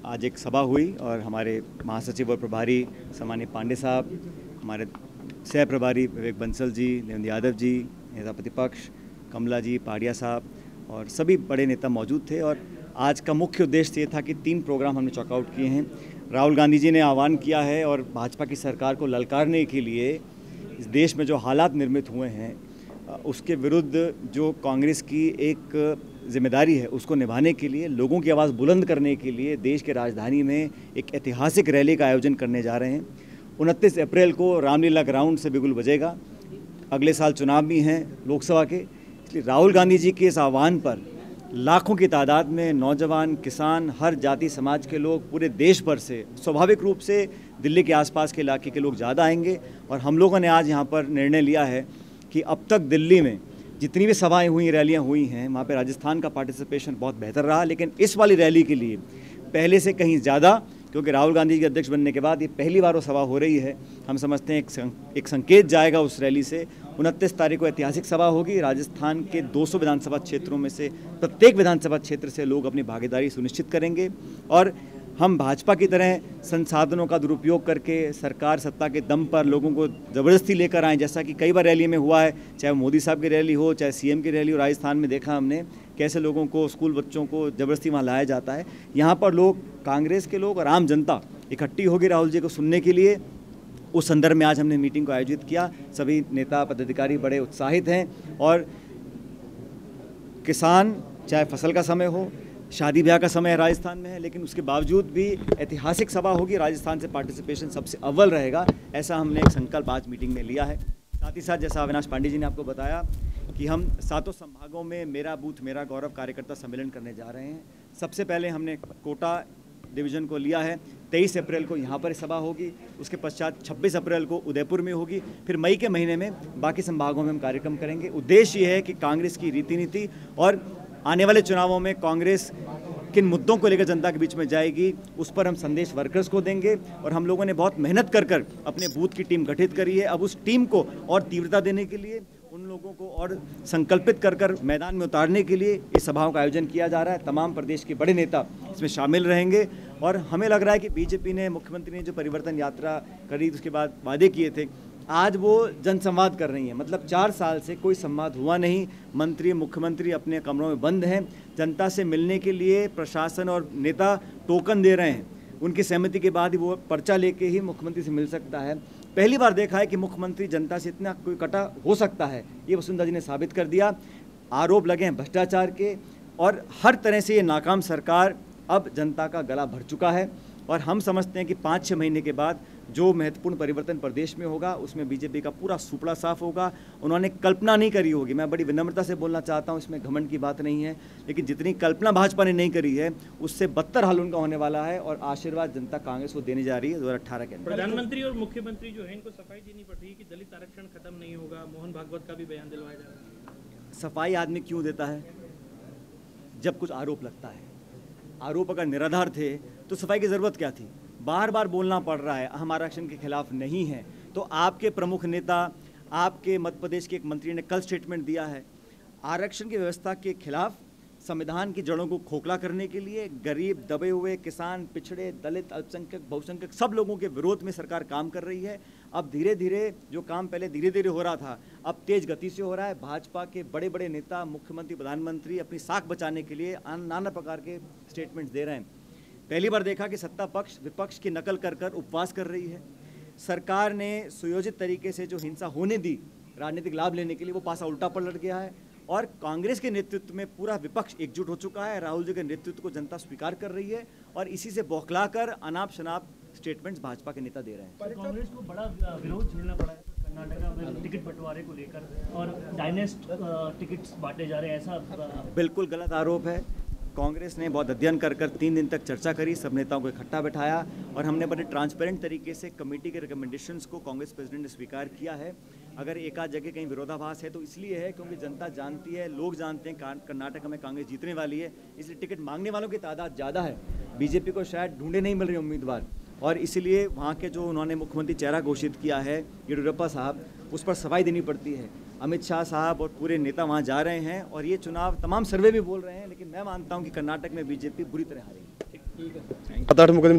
आज एक सभा हुई और हमारे महासचिव और प्रभारी सम्माननीय पांडे साहब, हमारे सह प्रभारी विवेक बंसल जी, देवेंद्र यादव जी, नेता प्रतिपक्ष कमला जी, पहाड़िया साहब और सभी बड़े नेता मौजूद थे। और आज का मुख्य उद्देश्य ये था कि 3 प्रोग्राम हमने चॉकआउट किए हैं। राहुल गांधी जी ने आह्वान किया है और भाजपा की सरकार को ललकारने के लिए इस देश में जो हालात निर्मित हुए हैं उसके विरुद्ध जो कांग्रेस की एक जिम्मेदारी है उसको निभाने के लिए, लोगों की आवाज़ बुलंद करने के लिए देश के राजधानी में एक ऐतिहासिक रैली का आयोजन करने जा रहे हैं। 29 अप्रैल को रामलीला ग्राउंड से बिगुल बजेगा। अगले साल चुनाव भी हैं लोकसभा के, इसलिए राहुल गांधी जी के इस आह्वान पर लाखों की तादाद में नौजवान, किसान, हर जाति समाज के लोग पूरे देश भर से, स्वाभाविक रूप से दिल्ली के आसपास के इलाके के लोग ज़्यादा आएंगे। और हम लोगों ने आज यहाँ पर निर्णय लिया है कि अब तक दिल्ली में जितनी भी सभाएं हुई, रैलियां हुई हैं, वहाँ पे राजस्थान का पार्टिसिपेशन बहुत बेहतर रहा, लेकिन इस वाली रैली के लिए पहले से कहीं ज़्यादा, क्योंकि राहुल गांधी के अध्यक्ष बनने के बाद ये पहली बार वो सभा हो रही है, हम समझते हैं एक संकेत जाएगा उस रैली से। 29 तारीख को ऐतिहासिक सभा होगी। राजस्थान के 200 विधानसभा क्षेत्रों में से प्रत्येक विधानसभा क्षेत्र से लोग अपनी भागीदारी सुनिश्चित करेंगे और हम भाजपा की तरह संसाधनों का दुरुपयोग करके सरकार सत्ता के दम पर लोगों को ज़बरदस्ती लेकर आएँ, जैसा कि कई बार रैली में हुआ है, चाहे मोदी साहब की रैली हो, चाहे सीएम की रैली हो। राजस्थान में देखा हमने कैसे लोगों को, स्कूल बच्चों को ज़बरदस्ती वहाँ लाया जाता है। यहाँ पर लोग, कांग्रेस के लोग और आम जनता इकट्ठी होगी राहुल जी को सुनने के लिए। उस संदर्भ में आज हमने मीटिंग को आयोजित किया। सभी नेता पदाधिकारी बड़े उत्साहित हैं और किसान, चाहे फसल का समय हो, शादी ब्याह का समय राजस्थान में है, लेकिन उसके बावजूद भी ऐतिहासिक सभा होगी। राजस्थान से पार्टिसिपेशन सबसे अव्वल रहेगा, ऐसा हमने एक संकल्प आज मीटिंग में लिया है। साथ ही साथ जैसा अविनाश पांडे जी ने आपको बताया कि हम 7 संभागों में मेरा बूथ मेरा गौरव कार्यकर्ता सम्मेलन करने जा रहे हैं। सबसे पहले हमने कोटा डिवीज़न को लिया है। 23 अप्रैल को यहाँ पर सभा होगी, उसके पश्चात 26 अप्रैल को उदयपुर में होगी, फिर मई के महीने में बाकी संभागों में हम कार्यक्रम करेंगे। उद्देश्य ये है कि कांग्रेस की रीति नीति और आने वाले चुनावों में कांग्रेस किन मुद्दों को लेकर जनता के बीच में जाएगी, उस पर हम संदेश वर्कर्स को देंगे। और हम लोगों ने बहुत मेहनत कर अपने बूथ की टीम गठित करी है। अब उस टीम को और तीव्रता देने के लिए, उन लोगों को और संकल्पित कर मैदान में उतारने के लिए इस सभाओं का आयोजन किया जा रहा है। तमाम प्रदेश के बड़े नेता इसमें शामिल रहेंगे और हमें लग रहा है कि बीजेपी ने, मुख्यमंत्री ने जो परिवर्तन यात्रा करी, उसके बाद वादे किए थे, आज वो जनसंवाद कर रही हैं। मतलब 4 साल से कोई संवाद हुआ नहीं, मंत्री, मुख्यमंत्री अपने कमरों में बंद हैं। जनता से मिलने के लिए प्रशासन और नेता टोकन दे रहे हैं, उनकी सहमति के बाद ही वो पर्चा लेके ही मुख्यमंत्री से मिल सकता है। पहली बार देखा है कि मुख्यमंत्री जनता से इतना कोई कटा हो सकता है, ये वसुंधरा जी ने साबित कर दिया। आरोप लगे हैं भ्रष्टाचार के और हर तरह से ये नाकाम सरकार अब जनता का गला भर चुका है। और हम समझते हैं कि 5-6 महीने के बाद जो महत्वपूर्ण परिवर्तन प्रदेश में होगा उसमें बीजेपी का पूरा सुपड़ा साफ होगा। उन्होंने कल्पना नहीं करी होगी, मैं बड़ी विनम्रता से बोलना चाहता हूं, इसमें घमंड की बात नहीं है, लेकिन जितनी कल्पना भाजपा ने नहीं करी है उससे बदतर हाल उनका होने वाला है। और आशीर्वाद जनता कांग्रेस को देने जा रही है 2018 के अंदर। प्रधानमंत्री और मुख्यमंत्री जो है इनको सफाई देनी पड़ रही है कि दलित आरक्षण खत्म नहीं होगा। मोहन भागवत का भी बयान दिलवाया जा रहा है। सफाई आदमी क्यों देता है? जब कुछ आरोप लगता है। आरोप अगर निराधार थे तो सफाई की ज़रूरत क्या थी? बार बार बोलना पड़ रहा है हम आरक्षण के खिलाफ नहीं हैं। तो आपके प्रमुख नेता, आपके मध्य प्रदेश के एक मंत्री ने कल स्टेटमेंट दिया है, आरक्षण की व्यवस्था के खिलाफ, संविधान की जड़ों को खोखला करने के लिए गरीब, दबे हुए, किसान, पिछड़े, दलित, अल्पसंख्यक, बहुसंख्यक सब लोगों के विरोध में सरकार काम कर रही है। अब धीरे धीरे जो काम पहले धीरे धीरे हो रहा था, अब तेज गति से हो रहा है। भाजपा के बड़े बड़े नेता, मुख्यमंत्री, प्रधानमंत्री अपनी साख बचाने के लिए नाना प्रकार के स्टेटमेंट्स दे रहे हैं। पहली बार देखा कि सत्ता पक्ष विपक्ष की नकल कर उपवास कर रही है। सरकार ने सुयोजित तरीके से जो हिंसा होने दी राजनीतिक लाभ लेने के लिए, वो पासा उल्टा पलट गया है और कांग्रेस के नेतृत्व में पूरा विपक्ष एकजुट हो चुका है। राहुल जी के नेतृत्व को जनता स्वीकार कर रही है और इसी से बौखलाकर अनाप शनाप स्टेटमेंट्स भाजपा के नेता दे रहे हैं। कांग्रेस को बड़ा विरोध झेलना पड़ा है कर्नाटक में टिकट बंटवारे को लेकर और डायनेस्ट टिकट्स बांटे जा रहे हैं, ऐसा बिल्कुल गलत आरोप है। कांग्रेस ने बहुत अध्ययन कर 3 दिन तक चर्चा करी, सब नेताओं को इकट्ठा बैठाया और हमने बड़े ट्रांसपेरेंट तरीके से कमेटी के रिकमेंडेशंस को कांग्रेस प्रेसिडेंट ने स्वीकार किया है। अगर एक आध जगह कहीं विरोधाभास है तो इसलिए है क्योंकि जनता जानती है, लोग जानते हैं कर्नाटक में कांग्रेस जीतने वाली है, इसलिए टिकट मांगने वालों की तादाद ज़्यादा है। बीजेपी को शायद ढूंढे नहीं मिल रहे उम्मीदवार और इसलिए वहाँ के जो उन्होंने मुख्यमंत्री चेहरा घोषित किया है येडियुरप्पा साहब, उस पर सफाई देनी पड़ती है। अमित शाह साहब और पूरे नेता वहाँ जा रहे हैं और ये चुनाव तमाम सर्वे भी बोल रहे हैं, लेकिन मैं मानता हूँ कि कर्नाटक में बीजेपी बुरी तरह हारेगी। 7-8 मुकदमे